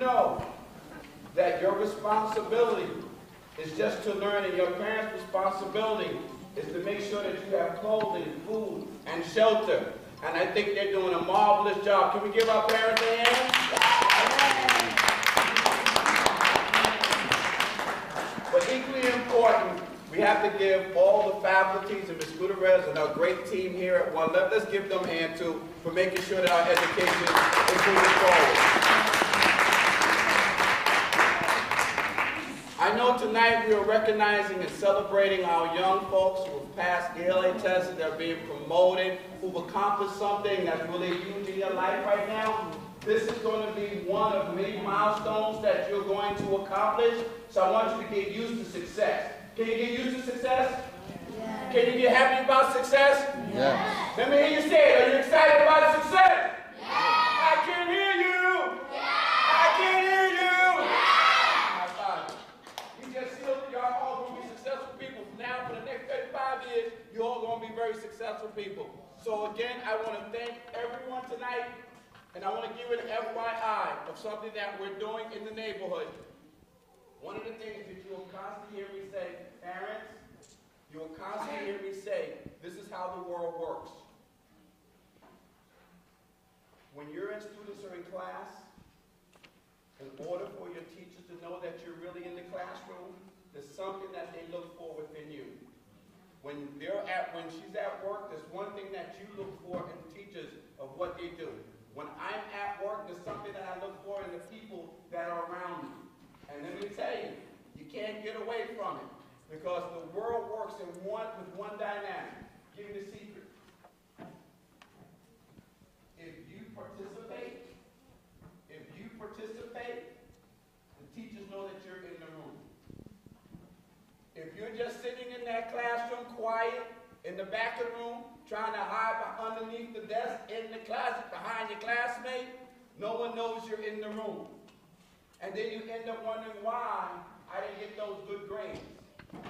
know that your responsibility is just to learn, and your parents' responsibility is to make sure that you have clothing, food, and shelter. And I think they're doing a marvelous job. Can we give our parents a hand? But equally important, we have to give all the faculties and Ms. Gutierrez and our great team here at One. Let's give them a hand too for making sure that our education is moving forward. I know tonight we are recognizing and celebrating our young folks who have passed the LA tests, that are being promoted, who've accomplished something that's really huge in your life right now. This is going to be one of many milestones that you're going to accomplish. So I want you to get used to success. Can you get used to success? Yes. Can you get happy about success? Yes. Let me hear you say it. Are you excited about success? Yes. I can hear you. Yes. I can hear you. Yes. You just feel that y'all all going to be successful people. Now for the next 35 years, you're all going to be very successful people. So again, I want to thank everyone tonight. And I want to give it an FYI of something that we're doing in the neighborhood. One of the things that you'll constantly hear me say, parents, you'll constantly hear me say, this is how the world works. When your students are in class, in order for your teachers to know that you're really in the classroom, there's something that they look for within you. When she's at work, there's one thing that you look for in teachers of what they do. When I'm at work, there's something that I look for in the people that are around me. And let me tell you, you can't get away from it because the world works with one dynamic. Give me the secret. If you participate, the teachers know that you're in the room. If you're just sitting in that classroom quiet, in the back of the room, trying to hide underneath the desk, in the closet, behind your classmate, no one knows you're in the room. And then you end up wondering why I didn't get those good grades.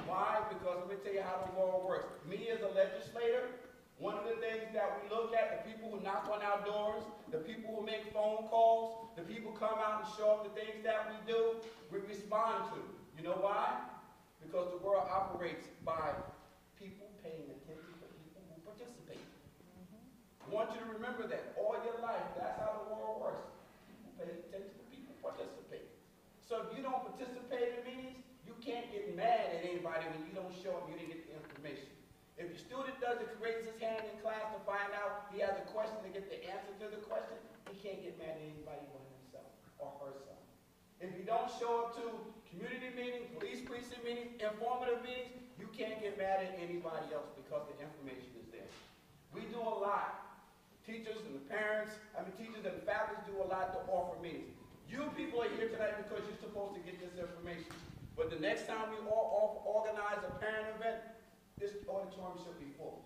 Why? Because let me tell you how the world works. Me as a legislator, one of the things that we look at, the people who knock on our doors, the people who make phone calls, the people come out and show up the things that we do, we respond to. You know why? Because the world operates by people paying attention to people who participate. I want you to remember that all your life. That's how the world works. People pay attention to people who participate. So if you don't participate in meetings, you can't get mad at anybody when you don't show up and you didn't get the information. If your student doesn't raise his hand in class to find out he has a question to get the answer to the question, he can't get mad at anybody but himself or herself. If you don't show up to community meetings, police precinct meetings, informative meetings, you can't get mad at anybody else because the information is there. We do a lot. Teachers and the parents, teachers and the faculty do a lot to offer meetings. You people are here tonight because you're supposed to get this information. But the next time we all organize a parent event, this auditorium should be full.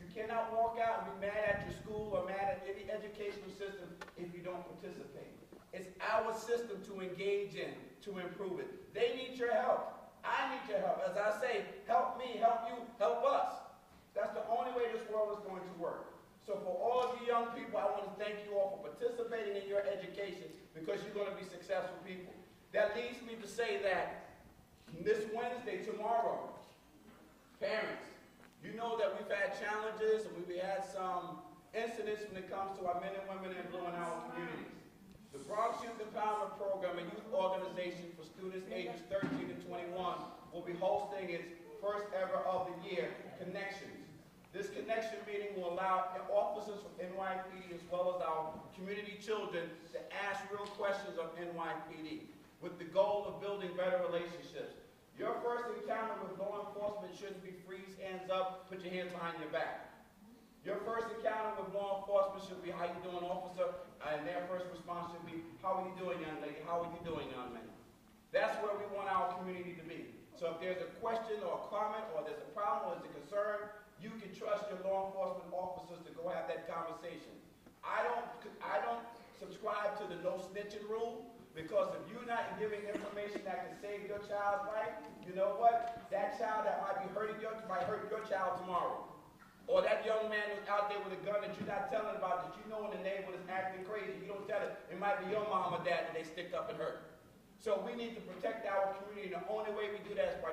You cannot walk out and be mad at your school or mad at any educational system if you don't participate. It's our system to engage in, to improve it. They need your help. I need your help. As I say, help me, help you, help us. That's the only way this world is going to work. So for all of you young people, I want to thank you all for participating in your education because you're going to be successful people. That leads me to say that this Wednesday, tomorrow, parents, you know that we've had challenges and we've had some incidents when it comes to our men and women in blue in our communities. The Bronx Youth Empowerment Program, a youth organization for students ages 13 to 21, will be hosting its first ever of the year, Connections. This connection meeting will allow officers from NYPD as well as our community children to ask real questions of NYPD with the goal of building better relationships. Your first encounter with law enforcement shouldn't be freeze, hands up, put your hands behind your back. Your first encounter with law enforcement should be, how you doing, officer? And their first response should be, how are you doing, young lady? How are you doing, young man? That's where we want our community to be. So if there's a question or a comment or there's a problem or there's a concern, you can trust your law enforcement officers to go have that conversation. I don't subscribe to the no snitching rule because if you're not giving information that can save your child's life, you know what? That child that might be hurting might hurt your child tomorrow. Or that young man who's out there with a gun that you're not telling about, that you know in the neighborhood is acting crazy. You don't tell it. It might be your mom or dad and they stick up and hurt. So we need to protect our community, and the only way we do that is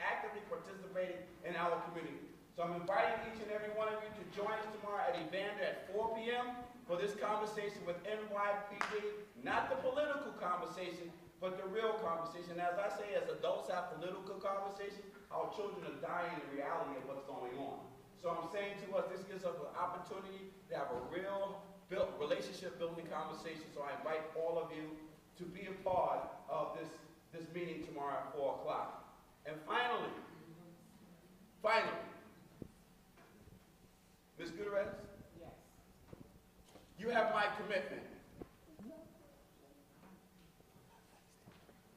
actively participating in our community. So I'm inviting each and every one of you to join us tomorrow at Evander at 4 p.m. for this conversation with NYPD, not the political conversation, but the real conversation. As I say, as adults have political conversations, our children are dying in the reality of what's going on. So I'm saying to us, this gives us an opportunity to have a real relationship-building conversation. So I invite all of you to be a part of this meeting tomorrow at 4 o'clock. And finally, Ms. Gutierrez? Yes. You have my commitment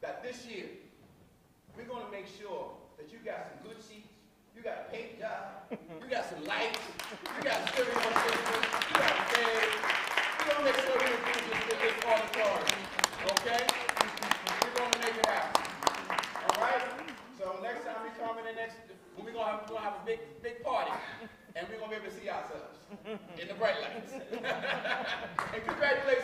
that this year, we're going to make sure that you got some good seats, you got a paint job, you got some lights, you got stereo systems, you got a bed. We're going to make sure we do this auditorium, okay? We're going to make it happen, all right? So next time we come in we're going to have a big party, and we're going to be able to see ourselves in the bright lights. And congratulations.